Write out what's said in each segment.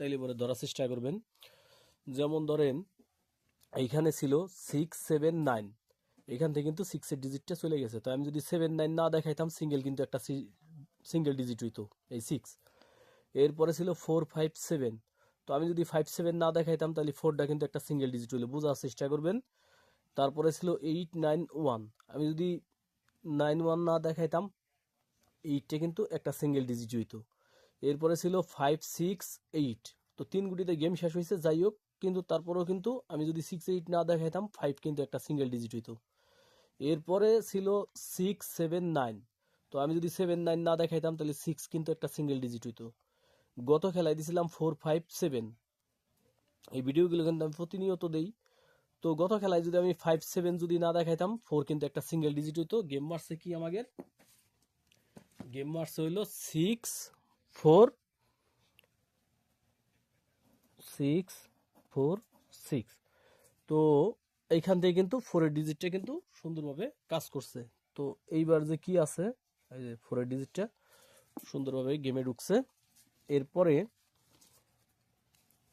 তাইলে পরে ধরার চেষ্টা করবেন। যেমন ধরেন এইখানে ছিল 679, এখান থেকে কিন্তু 6 এর ডিজিটটা চলে গেছে। তো আমি যদি 79 না দেখাইতাম সিঙ্গেল কিন্তু একটা সিঙ্গেল ডিজিট হইতো এই 6। এরপরে ছিল 457, তো আমি যদি 57 না দেখাইতাম তাহলে 4টা কিন্তু একটা সিঙ্গেল ডিজিট হইলো, বোঝার চেষ্টা করবেন। তারপরে ছিল 891, আমি যদি 91 না দেখাইতাম 8টা কিন্তু একটা সিঙ্গেল ডিজিট হইতো। এরপরে ছিল 568, তো 3 গুটিতে গেম শেষ হয়েছে, যাই হোক, কিন্তু তারপরেও কিন্তু আমি যদি 6 8 না দেখাইতাম 5 কিন্তু একটা সিঙ্গেল ডিজিট হইতো। এরপরে ছিল 679, তো আমি যদি 79 না দেখাইতাম তাহলে 6 কিন্তু একটা সিঙ্গেল ডিজিট হইতো। গত খেলায় দিছিলাম 457, এই ভিডিওগুলো কিন্তু আমি প্রতিনিয়ত দেই। তো গত খেলায় যদি আমি 57 যদি না দেখাইতাম 4 কিন্তু একটা সিঙ্গেল ডিজিট হইতো। গেম মারছে কি আমাদের, গেম মারছে হইলো 646, তো এইখান থেকে কিন্তু 4 এর ডিজিটটা কিন্তু সুন্দরভাবে কাজ করছে। তো এইবার যে কি আছে, এই যে 4 এর ডিজিটটা সুন্দরভাবে গেমে ঢুকছে। এরপরে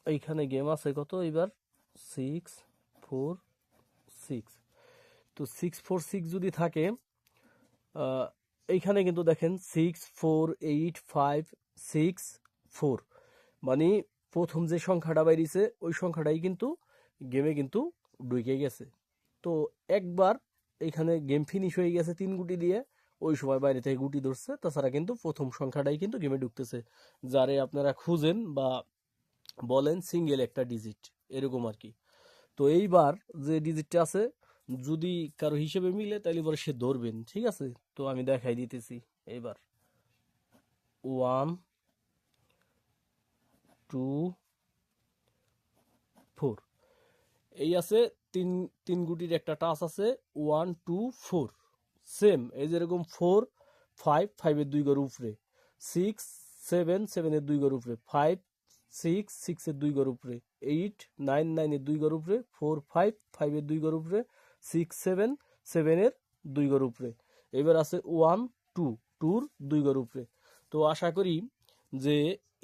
এইখানে গেম আছে কত, এবার 646, তো 646 যদি থাকে এইখানে কিন্তু দেখেন 64856 মানে প্রথম যে সংখ্যাটা বাইরিছে ওই সংখ্যাটাই কিন্তু গেমে কিন্তু ঢুকে গেছে। তো একবার এইখানে গেম ফিনিশ হয়ে গেছে 3 গুটি দিয়ে, ওই সময় বাইরে থেকে গুটি ধরছে, তাছাড়া কিন্তু প্রথম সংখ্যাটাই কিন্তু গেমে ঢুকতেছে, যারে আপনারা খুঁজেন বা বলেন সিঙ্গেল একটা ডিজিট, এরকম আর কি। তো এইবার যে ডিজিটটা আছে যদি কারো হিসেবে মিলে তাহলে পরে সে ধরবেন, ঠিক আছে? তো আমি দেখাই দিতেছি। এইবার 1 2 4, এই আছে তিন তিন গুটির একটা টাচ আছে 1 2 4, সেম এই যেরকম 4 5 5 এর 2 ঘর উপরে, 6 7 7 এর 2 ঘর উপরে, 5 6 6 এর 2 ঘর উপরে, 8 9 9 এর 2 ঘর উপরে, 4 5 5 এর 2 ঘর উপরে, 6 7 7 এর 2 ঘর উপরে। এবার আছে 1 2 2 এর 2 ঘর উপরে। তো আশা করি যে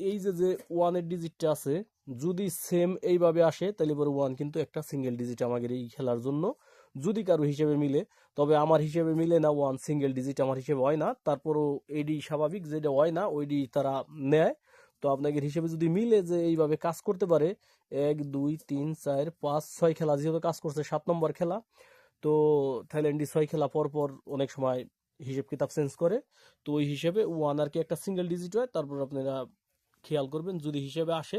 এই যে যে 1 এর ডিজিটটা আছে যদি সেম এইভাবে আসে তাহলে পরে 1 কিন্তু একটা সিঙ্গেল ডিজিট আমাদের এই খেলার জন্য, যদি কারো হিসেবে মিলে। তবে আমার হিসেবে মিলে না, 1 সিঙ্গেল ডিজিট আমার হিসেবে হয় না, তারপরও এডি স্বাভাবিক, যেটা হয় না ওইডি তারা নেয়। তো আপনাদের হিসেবে যদি মিলে যে এইভাবে কাজ করতে পারে, 1 2 3 4 5 6 খেলা যেহেতু কাজ করছে, 7 নম্বর খেলা, তো থাইল্যান্ডি 6 খেলা পর পর অনেক সময় হিসেব কিতাব চেঞ্জ করে। তো ওই হিসেবে 1 আর কি একটা সিঙ্গেল ডিজিট হয়, তারপর আপনারা খেয়াল করবেন যদি হিসেবে আসে